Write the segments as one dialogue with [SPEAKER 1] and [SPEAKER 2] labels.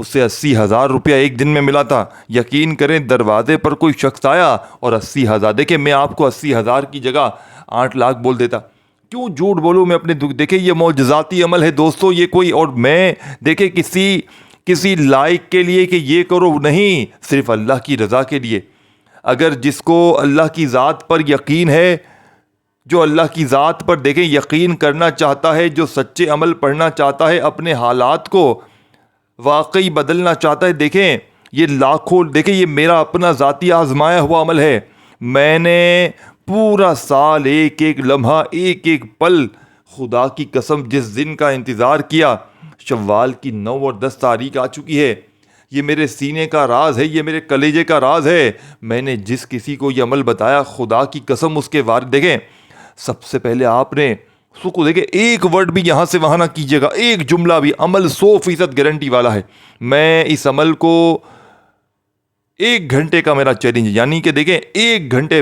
[SPEAKER 1] اسے 80,000 روپیہ ایک دن میں ملا تھا. یقین کریں دروازے پر کوئی شخص آیا اور 80,000. دیکھیں میں آپ کو 80,000 کی جگہ 8 لاکھ بول دیتا. کیوں جھوٹ بولوں میں اپنے دکھ. دیکھیں یہ معجزاتی عمل ہے دوستو. یہ کوئی اور میں دیکھیں کسی لائق کے لیے کہ یہ کرو نہیں, صرف اللہ کی رضا کے لیے. اگر جس کو اللہ کی ذات پر یقین ہے, جو اللہ کی ذات پر دیکھیں یقین کرنا چاہتا ہے, جو سچے عمل پڑھنا چاہتا ہے, اپنے حالات کو واقعی بدلنا چاہتا ہے, دیکھیں یہ لاکھوں, دیکھیں یہ میرا اپنا ذاتی آزمایا ہوا عمل ہے. میں نے پورا سال ایک ایک لمحہ ایک ایک پل خدا کی قسم جس دن کا انتظار کیا, شوال کی 9 اور 10 تاریخ آ چکی ہے. یہ میرے سینے کا راز ہے, یہ میرے کلیجے کا راز ہے. میں نے جس کسی کو یہ عمل بتایا خدا کی قسم اس کے وارث, دیکھیں سب سے پہلے آپ نے اس کو دیکھیں ایک ورڈ بھی یہاں سے وہاں نہ کیجیے گا, ایک جملہ بھی. عمل 100% گارنٹی والا ہے. میں اس عمل کو 1 گھنٹے کا میرا چیلنج ہے, یعنی کہ دیکھیں 1 گھنٹے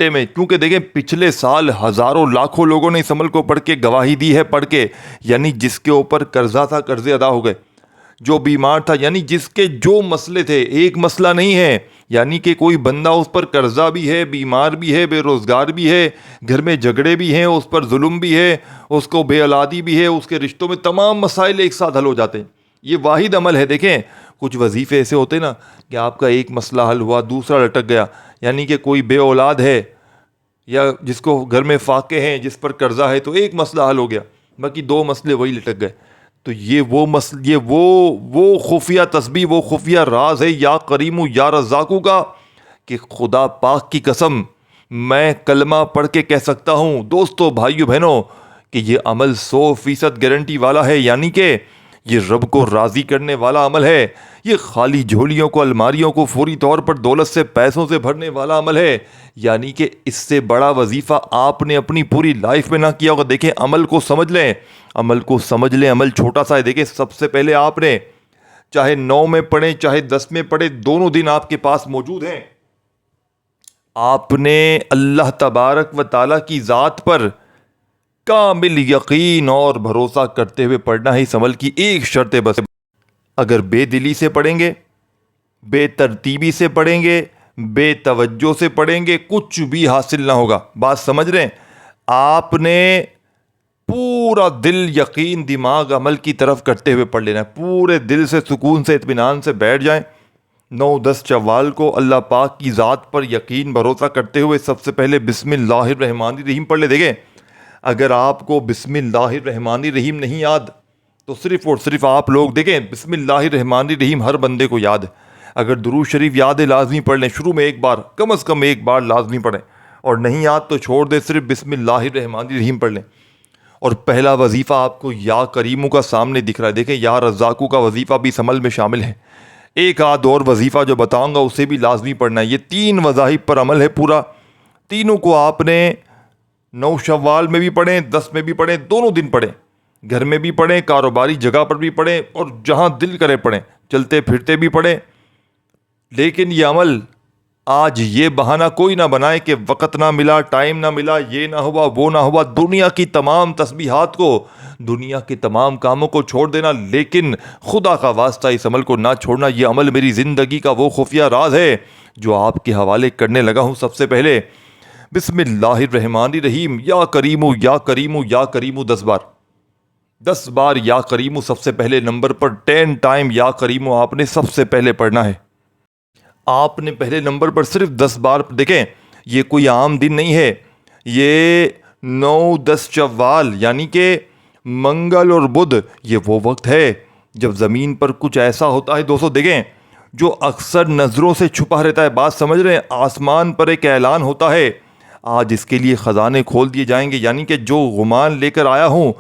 [SPEAKER 1] میں کیونکہ دیکھیں پچھلے سال ہزاروں لاکھوں لوگوں نے اس عمل کو پڑھ کے گواہی دی ہے, پڑھ کے یعنی جس کے اوپر قرضہ تھا قرضے ادا ہو گئے, جو بیمار تھا یعنی جس کے جو مسئلے تھے, ایک مسئلہ نہیں ہے, یعنی کہ کوئی بندہ اس پر قرضہ بھی ہے, بیمار بھی ہے, بے روزگار بھی ہے, گھر میں جھگڑے بھی ہیں, اس پر ظلم بھی ہے, اس کو بے اولادی بھی ہے, اس کے رشتوں میں تمام مسائل ایک ساتھ حل ہو جاتے ہیں. یہ واحد عمل ہے. دیکھیں کچھ وظیفے ایسے ہوتے ہیں نا کہ آپ کا ایک مسئلہ حل ہوا دوسرا لٹک گیا, یعنی کہ کوئی بے اولاد ہے یا جس کو گھر میں فاقے ہیں, جس پر قرضہ ہے, تو ایک مسئلہ حل ہو گیا, باقی 2 مسئلے وہی لٹک گئے. تو یہ وہ خفیہ تسبیح, وہ خفیہ راز ہے یا کریم یا رزاقو کا, کہ خدا پاک کی قسم میں کلمہ پڑھ کے کہہ سکتا ہوں دوستو بھائیو بہنوں کہ یہ عمل 100% گارنٹی والا ہے, یعنی کہ یہ رب کو راضی کرنے والا عمل ہے. یہ خالی جھولیوں کو, الماریوں کو فوری طور پر دولت سے, پیسوں سے بھرنے والا عمل ہے, یعنی کہ اس سے بڑا وظیفہ آپ نے اپنی پوری لائف میں نہ کیا ہوگا. دیکھیں عمل کو سمجھ لیں, عمل چھوٹا سا ہے. دیکھیں سب سے پہلے آپ نے چاہے 9 میں پڑھیں چاہے 10 میں پڑھیں, دونوں دن آپ کے پاس موجود ہیں. آپ نے اللہ تبارک و تعالیٰ کی ذات پر کامل یقین اور بھروسہ کرتے ہوئے پڑھنا ہے. اس عمل کی ایک شرط ہے بس, اگر بے دلی سے پڑھیں گے, بے ترتیبی سے پڑھیں گے, بے توجہ سے پڑھیں گے, کچھ بھی حاصل نہ ہوگا. بات سمجھ رہے ہیں؟ آپ نے پورا دل, یقین, دماغ عمل کی طرف کرتے ہوئے پڑھ لینا ہے. پورے دل سے سکون سے اطمینان سے بیٹھ جائیں. 9-10 شوال کو اللہ پاک کی ذات پر یقین بھروسہ کرتے ہوئے سب سے پہلے بسم اللہ الرحمن الرحیم پڑھ لے. دیکھیں اگر آپ کو بسم اللہ الرحمن الرحیم نہیں یاد تو صرف اور صرف آپ لوگ دیکھیں بسم اللہ الرحمن الرحیم ہر بندے کو یاد ہے. اگر درود شریف یاد ہے لازمی پڑھ لیں, شروع میں ایک بار, کم از کم ایک بار لازمی پڑھیں, اور نہیں یاد تو چھوڑ دیں, صرف بسم اللہ الرحمن الرحیم پڑھ لیں. اور پہلا وظیفہ آپ کو یا کریمو کا سامنے دکھ رہا ہے, دیکھیں یا رزاقو کا وظیفہ بھی اس عمل میں شامل ہے. ایک آدھ اور وظیفہ جو بتاؤں گا اسے بھی لازمی پڑھنا ہے. یہ 3 وظائف پر عمل ہے پورا. تینوں کو آپ نے 9 شوال میں بھی پڑھیں, 10 میں بھی پڑھیں, دونوں دن پڑھیں, گھر میں بھی پڑھیں, کاروباری جگہ پر بھی پڑھیں, اور جہاں دل کرے پڑھیں, چلتے پھرتے بھی پڑھیں. لیکن یہ عمل آج یہ بہانہ کوئی نہ بنائے کہ وقت نہ ملا, ٹائم نہ ملا, یہ نہ ہوا, وہ نہ ہوا. دنیا کی تمام تسبیحات کو, دنیا کے تمام کاموں کو چھوڑ دینا, لیکن خدا کا واسطہ اس عمل کو نہ چھوڑنا. یہ عمل میری زندگی کا وہ خفیہ راز ہے جو آپ کے حوالے کرنے لگا ہوں. سب سے پہلے بسم اللہ الرحمن الرحیم, یا کریمو یا کریمو یا کریمو 10 بار, 10 بار یا کریمو سب سے پہلے نمبر پر. 10 ٹائم یا کریمو آپ نے سب سے پہلے پڑھنا ہے. آپ نے پہلے نمبر پر صرف 10 بار. دیکھیں یہ کوئی عام دن نہیں ہے, یہ 9-10 شوال یعنی کہ منگل اور بدھ, یہ وہ وقت ہے جب زمین پر کچھ ایسا ہوتا ہے دوستو, دیکھیں جو اکثر نظروں سے چھپا رہتا ہے. بات سمجھ رہے ہیں؟ آسمان پر ایک اعلان ہوتا ہے, آج اس کے لیے خزانے کھول دیے جائیں گے, یعنی کہ جو غمان لے کر آیا ہوں.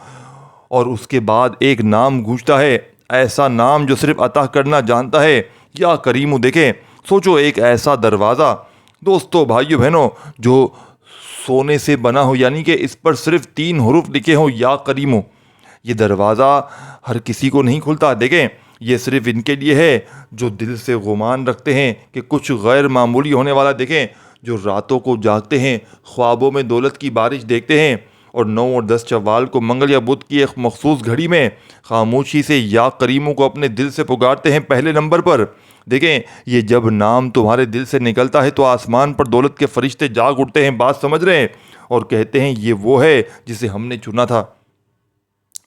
[SPEAKER 1] اور اس کے بعد ایک نام گونجتا ہے, ایسا نام جو صرف عطا کرنا جانتا ہے, یا کریمو. دیکھیں سوچو ایک ایسا دروازہ دوستو بھائیو بہنوں جو سونے سے بنا ہو, یعنی کہ اس پر صرف 3 حروف لکھے ہوں, یا کریمو. یہ دروازہ ہر کسی کو نہیں کھلتا. دیکھیں یہ صرف ان کے لیے ہے جو دل سے گمان رکھتے ہیں کہ کچھ غیر معمولی ہونے والا. دیکھیں جو راتوں کو جاگتے ہیں, خوابوں میں دولت کی بارش دیکھتے ہیں, اور 9 اور 10 شوال کو منگل یا بدھ کی ایک مخصوص گھڑی میں خاموشی سے یا کریموں کو اپنے دل سے پکارتے ہیں پہلے نمبر پر۔ دیکھیں یہ جب نام تمہارے دل سے نکلتا ہے تو آسمان پر دولت کے فرشتے جاگ اٹھتے ہیں، بات سمجھ رہے ہیں، اور کہتے ہیں یہ وہ ہے جسے ہم نے چنا تھا۔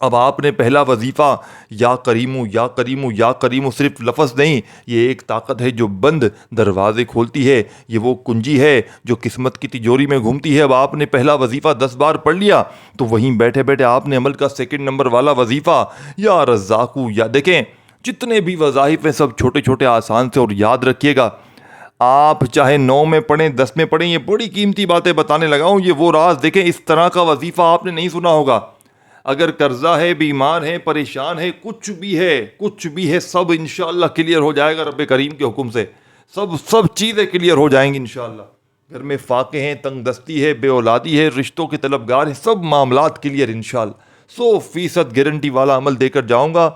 [SPEAKER 1] اب آپ نے پہلا وظیفہ یا کریمو یا کریمو یا کریمو صرف لفظ نہیں، یہ ایک طاقت ہے جو بند دروازے کھولتی ہے، یہ وہ کنجی ہے جو قسمت کی تجوری میں گھومتی ہے۔ اب آپ نے پہلا وظیفہ 10 بار پڑھ لیا تو وہیں بیٹھے بیٹھے آپ نے عمل کا سیکنڈ نمبر والا وظیفہ یا رزاقو یا دیکھیں جتنے بھی وظائف ہیں سب چھوٹے چھوٹے آسان سے، اور یاد رکھیے گا آپ چاہے 9 میں پڑھیں 10 میں پڑھیں، یہ بڑی قیمتی باتیں بتانے لگا ہوں، یہ وہ راز دیکھیں اس طرح کا وظیفہ آپ نے نہیں سنا ہوگا۔ اگر قرضہ ہے، بیمار ہے، پریشان ہے، کچھ بھی ہے سب انشاءاللہ کلیئر ہو جائے گا رب کریم کے حکم سے، سب چیزیں کلیئر ہو جائیں گی انشاءاللہ۔ گھر میں فاقے ہیں، تنگ دستی ہے، بے اولادی ہے، رشتوں کے طلبگار ہیں، سب معاملات کلیئر انشاءاللہ۔ 100% گارنٹی والا عمل دے کر جاؤں گا۔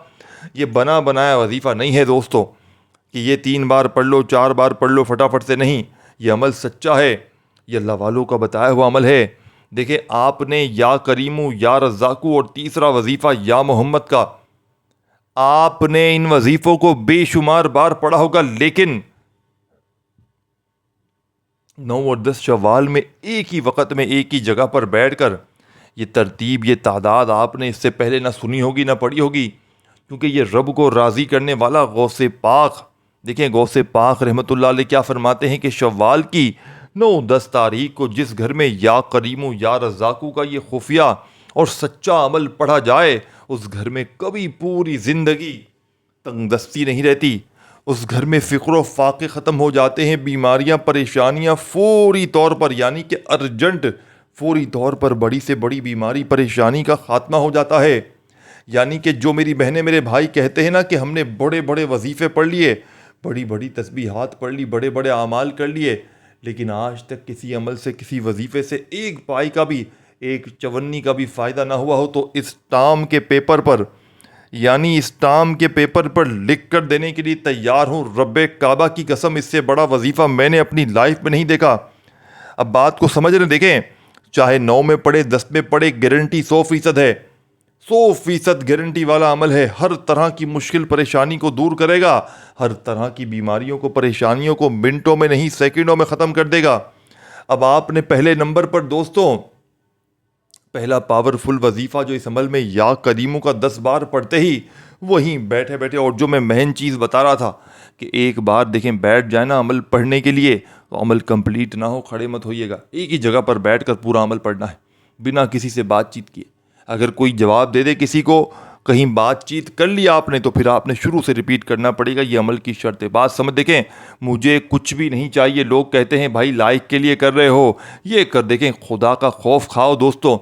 [SPEAKER 1] یہ بنا بنایا وظیفہ نہیں ہے دوستو کہ یہ 3 بار پڑھ لو 4 بار پڑھ لو فٹافٹ سے، نہیں، یہ عمل سچا ہے، یہ اللہ والوں کا بتایا ہوا عمل ہے۔ دیکھیں آپ نے یا کریمو یا رزاقو اور تیسرا وظیفہ یا محمد کا، آپ نے ان وظیفوں کو بے شمار بار پڑھا ہوگا، لیکن 9 اور 10 شوال میں ایک ہی وقت میں ایک ہی جگہ پر بیٹھ کر یہ ترتیب، یہ تعداد آپ نے اس سے پہلے نہ سنی ہوگی نہ پڑھی ہوگی، کیونکہ یہ رب کو راضی کرنے والا غوث پاک، دیکھیں غوث پاک رحمۃ اللہ علیہ کیا فرماتے ہیں کہ شوال کی 9-10 تاریخ کو جس گھر میں یا کریمو یا رزاقو کا یہ خفیہ اور سچا عمل پڑھا جائے اس گھر میں کبھی پوری زندگی تنگ دستی نہیں رہتی، اس گھر میں فقر و فاقے ختم ہو جاتے ہیں، بیماریاں پریشانیاں فوری طور پر یعنی کہ ارجنٹ فوری طور پر بڑی سے بڑی بیماری پریشانی کا خاتمہ ہو جاتا ہے۔ یعنی کہ جو میری بہنیں میرے بھائی کہتے ہیں نا کہ ہم نے بڑے بڑے وظیفے پڑھ لیے، بڑی بڑی تسبیحات پڑھ لی، بڑے بڑے اعمال کر لیے، لیکن آج تک کسی عمل سے کسی وظیفے سے ایک پائی کا بھی ایک چونی کا بھی فائدہ نہ ہوا ہو، تو اس ٹام کے پیپر پر یعنی اس ٹام کے پیپر پر لکھ کر دینے کے لیے تیار ہوں، رب کعبہ کی قسم اس سے بڑا وظیفہ میں نے اپنی لائف میں نہیں دیکھا۔ اب بات کو سمجھ رہے، دیکھیں چاہے 9 میں پڑھے 10 میں پڑھے، گارنٹی 100% ہے، 100% گارنٹی والا عمل ہے، ہر طرح کی مشکل پریشانی کو دور کرے گا، ہر طرح کی بیماریوں کو پریشانیوں کو منٹوں میں نہیں سیکنڈوں میں ختم کر دے گا۔ اب آپ نے پہلے نمبر پر دوستوں پہلا پاورفل وظیفہ جو اس عمل میں یا کریموں کا 10 بار پڑھتے ہی وہیں بیٹھے بیٹھے، اور جو میں مہن چیز بتا رہا تھا کہ ایک بار دیکھیں بیٹھ جائے نا عمل پڑھنے کے لیے تو عمل کمپلیٹ نہ ہو کھڑے مت ہوئیے گا، ایک ہی جگہ پر بیٹھ کر پورا عمل پڑھنا ہے بنا کسی سے بات چیت کیے۔ اگر کوئی جواب دے دے کسی کو، کہیں بات چیت کر لیا آپ نے، تو پھر آپ نے شروع سے ریپیٹ کرنا پڑے گا، یہ عمل کی شرط ہے۔ بات سمجھ، دیکھیں مجھے کچھ بھی نہیں چاہیے، لوگ کہتے ہیں بھائی لائک کے لیے کر رہے ہو، یہ کر، دیکھیں خدا کا خوف کھاؤ دوستو،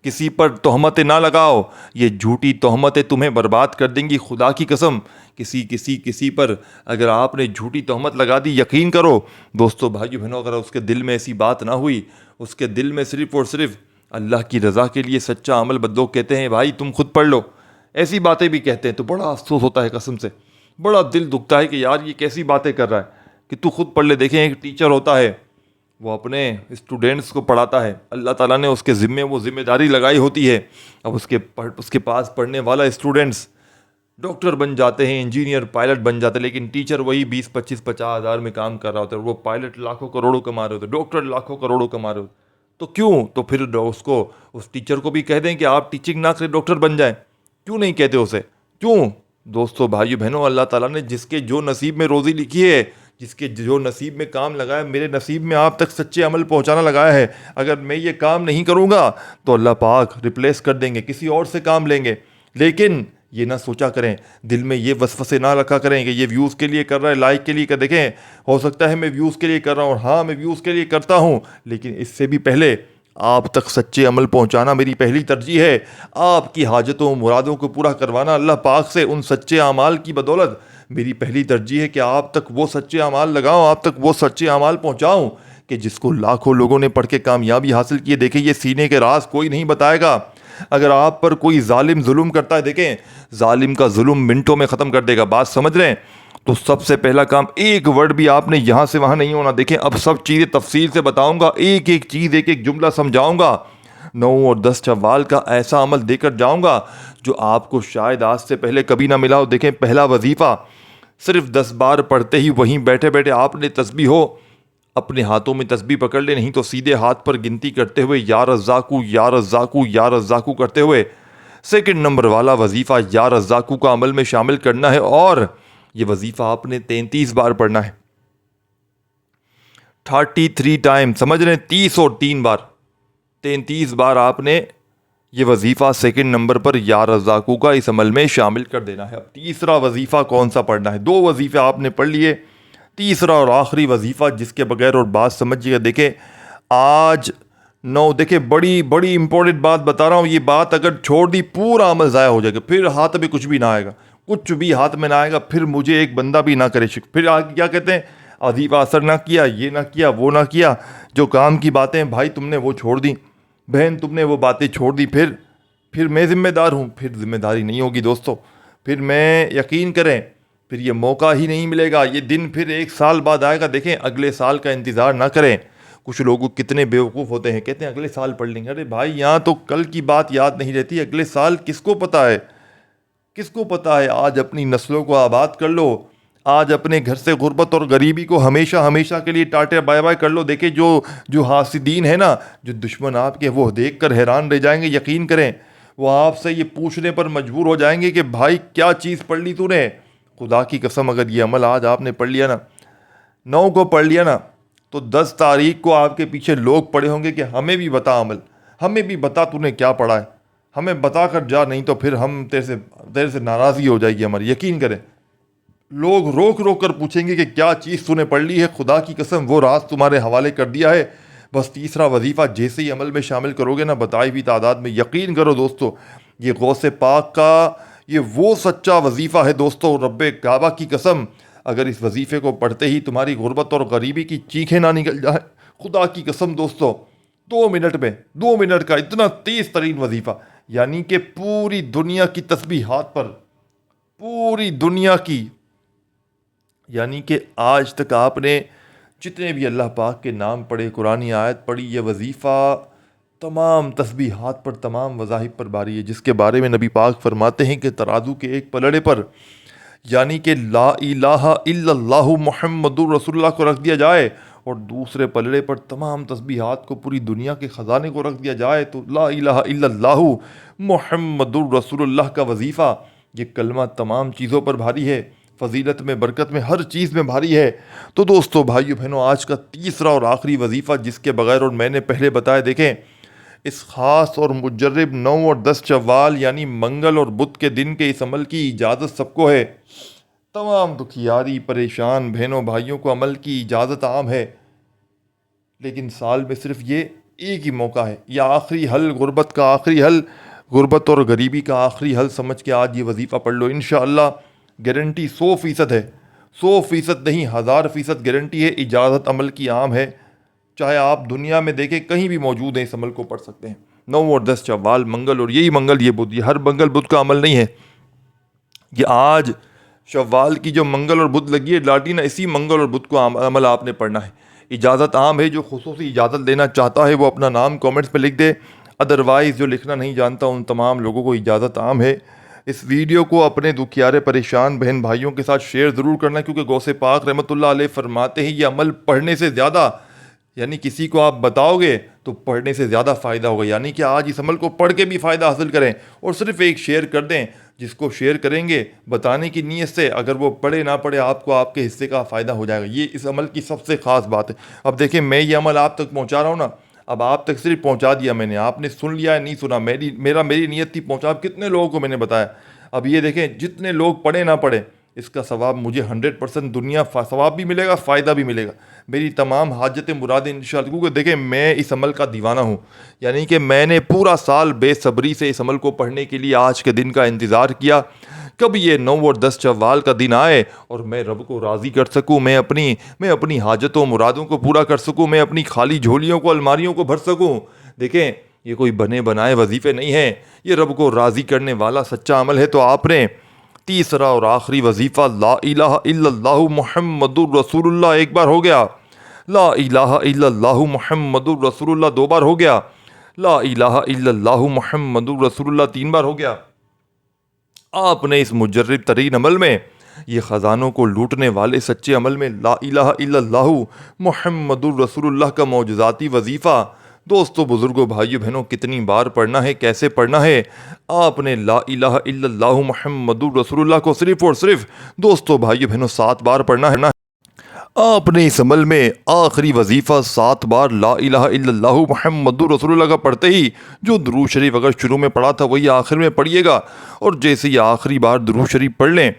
[SPEAKER 1] کسی پر تہمتیں نہ لگاؤ، یہ جھوٹی تہمتیں تمہیں برباد کر دیں گی، خدا کی قسم۔ کسی پر اگر آپ نے جھوٹی تہمت لگا دی، یقین کرو دوستو بھائیو بہنوں، اگر اس کے دل میں ایسی بات نہ ہوئی، اس کے دل میں صرف اور صرف اللہ کی رضا کے لیے سچا عمل، بدلو کہتے ہیں بھائی تم خود پڑھ لو، ایسی باتیں بھی کہتے ہیں تو بڑا افسوس ہوتا ہے، قسم سے بڑا دل دکھتا ہے کہ یار یہ کیسی باتیں کر رہا ہے کہ تو خود پڑھ لے۔ دیکھیں ایک ٹیچر ہوتا ہے، وہ اپنے اسٹوڈنٹس کو پڑھاتا ہے، اللہ تعالیٰ نے اس کے ذمے وہ ذمہ داری لگائی ہوتی ہے، اب اس کے پاس پڑھنے والا اسٹوڈنٹس ڈاکٹر بن جاتے ہیں، انجینئر، پائلٹ بن جاتے ہیں، لیکن ٹیچر وہی 20-25-50 ہزار میں کام کر رہا ہوتا ہے، اور وہ پائلٹ لاکھوں کروڑوں کما رہے ہوتے ہیں، ڈاکٹر لاکھوں کروڑوں کما رہے ہوتے ہیں۔ تو کیوں؟ تو پھر اس ٹیچر کو بھی کہہ دیں کہ آپ ٹیچنگ نہ کریں، ڈاکٹر بن جائیں، کیوں نہیں کہتے اسے؟ کیوں؟ دوستو بھائیو بہنوں، اللہ تعالیٰ نے جس کے جو نصیب میں روزی لکھی ہے، جس کے جو نصیب میں کام لگایا، میرے نصیب میں آپ تک سچے عمل پہنچانا لگایا ہے، اگر میں یہ کام نہیں کروں گا تو اللہ پاک ریپلیس کر دیں گے، کسی اور سے کام لیں گے۔ لیکن یہ نہ سوچا کریں، دل میں یہ وسوسے نہ رکھا کریں کہ یہ ویوز کے لیے کر رہا ہے، لائک کے لیے کر، دیکھیں ہو سکتا ہے میں ویوز کے لیے کر رہا ہوں، اور ہاں میں ویوز کے لیے کرتا ہوں، لیکن اس سے بھی پہلے آپ تک سچے عمل پہنچانا میری پہلی ترجیح ہے، آپ کی حاجتوں مرادوں کو پورا کروانا اللہ پاک سے ان سچے اعمال کی بدولت میری پہلی ترجیح ہے کہ آپ تک وہ سچے اعمال لگاؤں، آپ تک وہ سچے اعمال پہنچاؤں کہ جس کو لاکھوں لوگوں نے پڑھ کے کامیابی حاصل کی ہے۔ دیکھیں یہ سینے کے راز کوئی نہیں بتائے گا، اگر آپ پر کوئی ظالم ظلم کرتا ہے، دیکھیں ظالم کا ظلم منٹوں میں ختم کر دے گا، بات سمجھ رہے ہیں؟ تو سب سے پہلا کام، ایک ورڈ بھی آپ نے یہاں سے وہاں نہیں ہونا۔ دیکھیں اب سب چیزیں تفصیل سے بتاؤں گا، ایک ایک چیز ایک ایک جملہ سمجھاؤں گا، 9 اور 10 شوال کا ایسا عمل دے کر جاؤں گا جو آپ کو شاید آج سے پہلے کبھی نہ ملا ہو۔ دیکھیں، پہلا وظیفہ صرف 10 بار پڑھتے ہی وہیں بیٹھے بیٹھے آپ نے تسبیح ہو اپنے ہاتھوں میں تسبیح پکڑ لے، نہیں تو سیدھے ہاتھ پر گنتی کرتے ہوئے یا رزاقو یا رزاقو یا رزاقو کرتے ہوئے سیکنڈ نمبر والا وظیفہ یا رزاقو کا عمل میں شامل کرنا ہے، اور یہ وظیفہ آپ نے 33 بار پڑھنا ہے۔ 33 ٹائم، سمجھ رہے ہیں، 30 اور 3 بار، 33 بار آپ نے یہ وظیفہ سیکنڈ نمبر پر یا رزاقو کا اس عمل میں شامل کر دینا ہے۔ اب تیسرا وظیفہ کون سا پڑھنا ہے؟ 2 وظیفے آپ نے پڑھ لیے، تیسرا اور آخری وظیفہ جس کے بغیر، اور بات سمجھیے گا، دیکھیں آج دیکھیں بڑی امپورٹنٹ بات بتا رہا ہوں، یہ بات اگر چھوڑ دی پورا عمل ضائع ہو جائے گا، پھر ہاتھ میں کچھ بھی نہ آئے گا، کچھ بھی ہاتھ میں نہ آئے گا، پھر مجھے ایک بندہ بھی نہ کرے شک، پھر آگے کیا کہتے ہیں، وظیفہ اثر نہ کیا، یہ نہ کیا، وہ نہ کیا، جو کام کی باتیں بھائی تم نے وہ چھوڑ دی، بہن تم نے وہ باتیں چھوڑ دی، پھر میں ذمہ دار ہوں، پھر ذمہ داری نہیں ہوگی دوستو، پھر میں یقین کریں پھر یہ موقع ہی نہیں ملے گا، یہ دن پھر 1 سال بعد آئے گا۔ دیکھیں اگلے سال کا انتظار نہ کریں، کچھ لوگ کتنے بیوقوف ہوتے ہیں، کہتے ہیں اگلے سال پڑھ لیں گے، ارے بھائی یہاں تو کل کی بات یاد نہیں رہتی، اگلے سال کس کو پتہ ہے، کس کو پتہ ہے؟ آج اپنی نسلوں کو آباد کر لو، آج اپنے گھر سے غربت اور غریبی کو ہمیشہ کے لیے ٹاٹے بائے بائے کر لو۔ دیکھیں جو حاسدین ہیں نا، جو دشمن آپ کے، وہ دیکھ کر حیران رہ جائیں گے، یقین کریں وہ آپ سے یہ پوچھنے پر مجبور ہو جائیں گے کہ بھائی کیا چیز پڑھ لی تو نے؟ خدا کی قسم اگر یہ عمل آج آپ نے پڑھ لیا نا، 9 کو پڑھ لیا نا، تو 10 تاریخ کو آپ کے پیچھے لوگ پڑے ہوں گے کہ ہمیں بھی بتا عمل، ہمیں بھی بتا تو نے کیا پڑھا ہے، ہمیں بتا کر جا، نہیں تو پھر ہم تیرے سے ناراضی ہو جائے گی ہماری۔ یقین کریں لوگ روک کر پوچھیں گے کہ کیا چیز تو نے پڑھ لی ہے، خدا کی قسم وہ راز تمہارے حوالے کر دیا ہے۔ بس تیسرا وظیفہ جیسے ہی عمل میں شامل کرو گے نا، بتائی ہوئی تعداد میں، یقین کرو دوستو یہ غوث پاک کا یہ وہ سچا وظیفہ ہے دوستو، رب کعبہ کی قسم اگر اس وظیفے کو پڑھتے ہی تمہاری غربت اور غریبی کی چیخیں نہ نکل جائیں، خدا کی قسم دوستو 2 منٹ کا اتنا تیز ترین وظیفہ، یعنی کہ پوری دنیا کی تسبیحات پر، پوری دنیا کی، یعنی کہ آج تک آپ نے جتنے بھی اللہ پاک کے نام پڑھے، قرآنی آیت پڑھی، یہ وظیفہ تمام تسبیحات پر، تمام وظائف پر باری ہے، جس کے بارے میں نبی پاک فرماتے ہیں کہ ترازو کے ایک پلڑے پر، یعنی کہ لا الہ الا اللہ محمد رسول اللہ کو رکھ دیا جائے، اور دوسرے پلڑے پر تمام تسبیحات کو، پوری دنیا کے خزانے کو رکھ دیا جائے، تو لا الہ الا اللہ محمد رسول اللہ کا وظیفہ، یہ کلمہ تمام چیزوں پر بھاری ہے، فضیلت میں، برکت میں، ہر چیز میں بھاری ہے۔ تو دوستو بھائیو بہنوں، آج کا تیسرا اور آخری وظیفہ جس کے بغیر، اور میں نے پہلے بتایا، دیکھیں اس خاص اور مجرب 9 اور 10 شوال یعنی منگل اور بدھ کے دن کے اس عمل کی اجازت سب کو ہے، تمام دکھیاری پریشان بہنوں بھائیوں کو عمل کی اجازت عام ہے، لیکن سال میں صرف یہ ایک ہی موقع ہے، یہ آخری حل، غربت کا آخری حل، غربت اور غریبی کا آخری حل سمجھ کے آج یہ وظیفہ پڑھ لو، انشاءاللہ گارنٹی 100% ہے، 100% نہیں 1000% گارنٹی ہے، اجازت عمل کی عام ہے، چاہے آپ دنیا میں دیکھیں کہیں بھی موجود ہیں، اس عمل کو پڑھ سکتے ہیں۔ 9 اور 10 شوال منگل، اور یہی منگل یہ بدھ، یہ ہر منگل بدھ کا عمل نہیں ہے، یہ آج شوال کی جو منگل اور بدھ لگی ہے لاٹھی نا، اسی منگل اور بدھ کو عمل آپ نے پڑھنا ہے، اجازت عام ہے، جو خصوصی اجازت لینا چاہتا ہے وہ اپنا نام کومنٹس میں لکھ دے، ادروائز جو لکھنا نہیں جانتا ان تمام لوگوں کو اجازت عام ہے۔ اس ویڈیو کو اپنے دکھیارے پریشان بہن بھائیوں کے ساتھ شیئر ضرور کرنا، کیونکہ غوث پاک رحمۃ اللہ علیہ فرماتے ہیں یہ عمل پڑھنے سے زیادہ، یعنی کسی کو آپ بتاؤ گے تو پڑھنے سے زیادہ فائدہ ہوگا، یعنی کہ آج اس عمل کو پڑھ کے بھی فائدہ حاصل کریں، اور صرف ایک شیئر کر دیں، جس کو شیئر کریں گے بتانے کی نیت سے، اگر وہ پڑھے نہ پڑھے آپ کو آپ کے حصے کا فائدہ ہو جائے گا، یہ اس عمل کی سب سے خاص بات ہے۔ اب دیکھیں میں یہ عمل آپ تک پہنچا رہا ہوں نا، اب آپ تک صرف پہنچا دیا میں نے، آپ نے سن لیا ہے نہیں سنا، میری نیت تھی پہنچا، اب کتنے لوگوں کو میں نے بتایا، اب یہ دیکھیں جتنے لوگ پڑھے نہ پڑھے اس کا ثواب مجھے 100% دنیا ثواب بھی ملے گا، فائدہ بھی ملے گا، میری تمام حاجتیں مرادیں انشاءاللہ، کیونکہ دیکھیں میں اس عمل کا دیوانہ ہوں، یعنی کہ میں نے پورا سال بے صبری سے اس عمل کو پڑھنے کے لیے آج کے دن کا انتظار کیا، کب یہ 9 اور 10 شوال کا دن آئے اور میں رب کو راضی کر سکوں، میں اپنی حاجتوں مرادوں کو پورا کر سکوں، میں اپنی خالی جھولیوں کو، الماریوں کو بھر سکوں۔ دیکھیں یہ کوئی بنے بنائے وظیفے نہیں ہیں، یہ رب کو راضی کرنے والا سچا عمل ہے۔ تو آپ نے تیسرا اور آخری وظیفہ لا الہ الا اللہ محمد الرسول اللہ ایک بار ہو گیا، لا الہ الا اللہ محمد الرسول اللہ 2 بار ہو گیا، لا الہ الا اللہ محمد رسول اللہ 3 بار ہو گیا۔ آپ نے اس مجرب ترین عمل میں، یہ خزانوں کو لوٹنے والے سچے عمل میں لا الہ الا اللہ محمد الرسول اللہ کا معجزاتی وظیفہ دوستو، بزرگوں، بھائیو، بہنوں کتنی بار پڑھنا ہے، کیسے پڑھنا ہے؟ آپ نے لا الہ الا اللہ محمد الرسول اللہ کو صرف اور صرف دوستو، بھائیو، بہنوں 7 بار پڑھنا ہے۔ آپ نے اس عمل میں آخری وظیفہ 7 بار لا الہ الا اللہ محمد رسول اللہ کا پڑھتے ہی جو درود شریف اگر شروع میں پڑھا تھا وہی آخر میں پڑھیے گا، اور جیسے ہی آخری بار درود شریف پڑھ لیں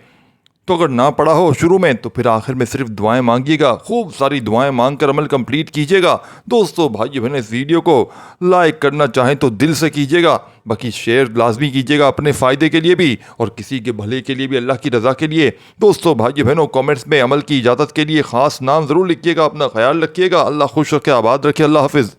[SPEAKER 1] تو اگر نہ پڑھا ہو شروع میں تو پھر آخر میں صرف دعائیں مانگیے گا، خوب ساری دعائیں مانگ کر عمل کمپلیٹ کیجیے گا۔ دوستو، بھائی بہنیں، اس ویڈیو کو لائک کرنا چاہیں تو دل سے کیجیے گا، باقی شیئر لازمی کیجیے گا اپنے فائدے کے لیے بھی اور کسی کے بھلے کے لیے بھی، اللہ کی رضا کے لیے۔ دوستو، بھائی بہنوں، کامنٹس میں عمل کی اجازت کے لیے خاص نام ضرور لکھیے گا، اپنا خیال رکھیے گا، اللہ خوش رکھے، آباد رکھے، اللہ حافظ۔